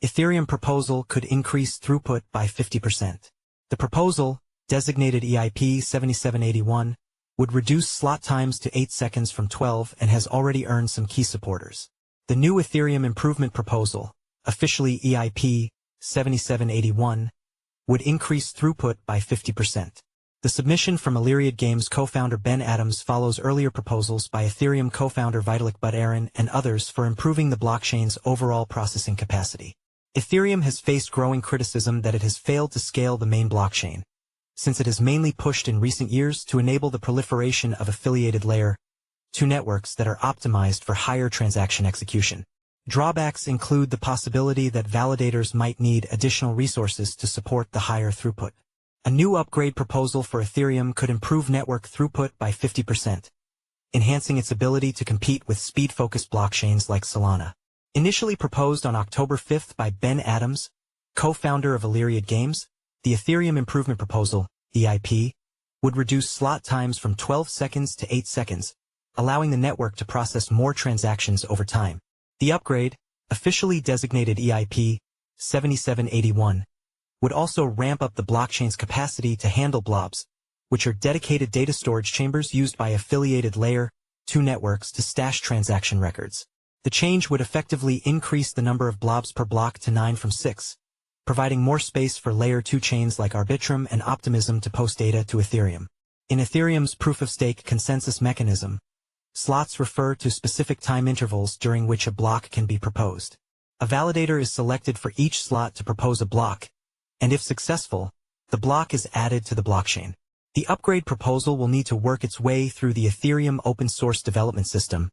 Ethereum proposal could increase throughput by 50%. The proposal, designated EIP 7781, would reduce slot times to 8 seconds from 12 and has already earned some key supporters. The new Ethereum improvement proposal, officially EIP 7781, would increase throughput by 50%. The submission from Illyriad Games co-founder Ben Adams follows earlier proposals by Ethereum co-founder Vitalik Buterin and others for improving the blockchain's overall processing capacity. Ethereum has faced growing criticism that it has failed to scale the main blockchain, since it has mainly pushed in recent years to enable the proliferation of affiliated Layer 2 networks that are optimized for higher transaction execution. Drawbacks include the possibility that validators might need additional resources to support the higher throughput. A new upgrade proposal for Ethereum could improve network throughput by 50%, enhancing its ability to compete with speed-focused blockchains like Solana. Initially proposed on October 5 by Ben Adams, co-founder of Illyriad Games, the Ethereum improvement proposal, EIP, would reduce slot times from 12 seconds to 8 seconds, allowing the network to process more transactions over time. The upgrade, officially designated EIP 7781, would also ramp up the blockchain's capacity to handle blobs, which are dedicated data storage chambers used by affiliated Layer 2 networks to stash transaction records. The change would effectively increase the number of blobs per block to 9 from 6, providing more space for Layer 2 chains like Arbitrum and Optimism to post data to Ethereum. In Ethereum's proof-of-stake consensus mechanism, slots refer to specific time intervals during which a block can be proposed. A validator is selected for each slot to propose a block, and if successful, the block is added to the blockchain. The upgrade proposal will need to work its way through the Ethereum open-source development system,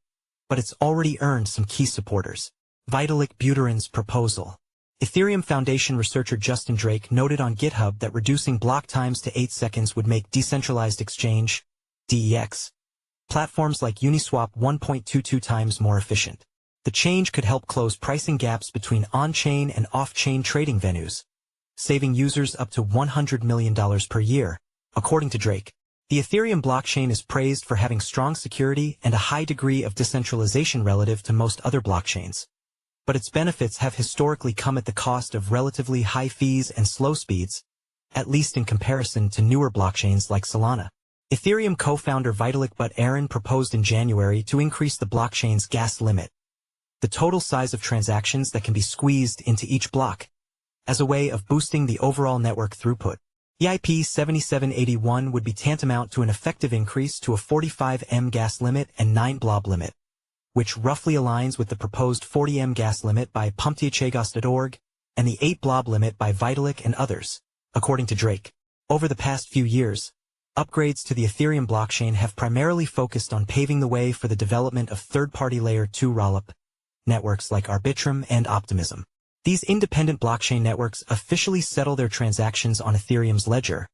but it's already earned some key supporters. Vitalik Buterin's proposal. Ethereum Foundation researcher Justin Drake noted on GitHub that reducing block times to 8 seconds would make decentralized exchange, DEX, platforms like Uniswap 1.22 times more efficient. The change could help close pricing gaps between on-chain and off-chain trading venues, saving users up to $100 million per year, according to Drake. The Ethereum blockchain is praised for having strong security and a high degree of decentralization relative to most other blockchains. But its benefits have historically come at the cost of relatively high fees and slow speeds, at least in comparison to newer blockchains like Solana. Ethereum co-founder Vitalik Buterin proposed in January to increase the blockchain's gas limit, the total size of transactions that can be squeezed into each block, as a way of boosting the overall network throughput. EIP 7781 would be tantamount to an effective increase to a 45 M gas limit and 9 blob limit, which roughly aligns with the proposed 40 M gas limit by pumptiachagos.org and the 8 blob limit by Vitalik and others, according to Drake. Over the past few years, upgrades to the Ethereum blockchain have primarily focused on paving the way for the development of third-party Layer 2 rollup networks like Arbitrum and Optimism. These independent blockchain networks officially settle their transactions on Ethereum's ledger,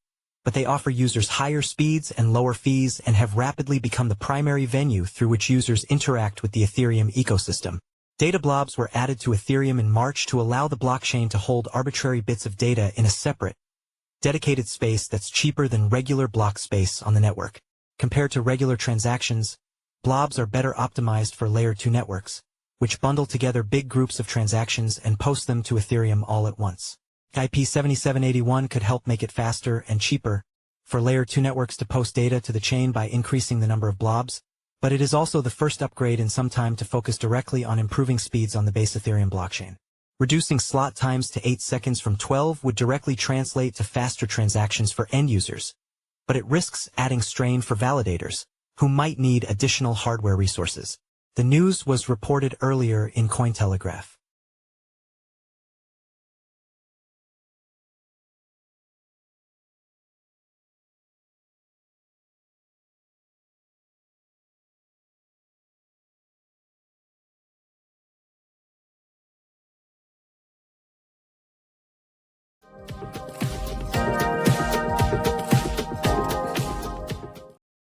but they offer users higher speeds and lower fees and have rapidly become the primary venue through which users interact with the Ethereum ecosystem. Data blobs were added to Ethereum in March to allow the blockchain to hold arbitrary bits of data in a separate, dedicated space that's cheaper than regular block space on the network. Compared to regular transactions, blobs are better optimized for Layer 2 networks, which bundle together big groups of transactions and post them to Ethereum all at once. EIP 7781 could help make it faster and cheaper for Layer 2 networks to post data to the chain by increasing the number of blobs, but it is also the first upgrade in some time to focus directly on improving speeds on the base Ethereum blockchain. Reducing slot times to 8 seconds from 12 would directly translate to faster transactions for end users, but it risks adding strain for validators, who might need additional hardware resources. The news was reported earlier in Cointelegraph.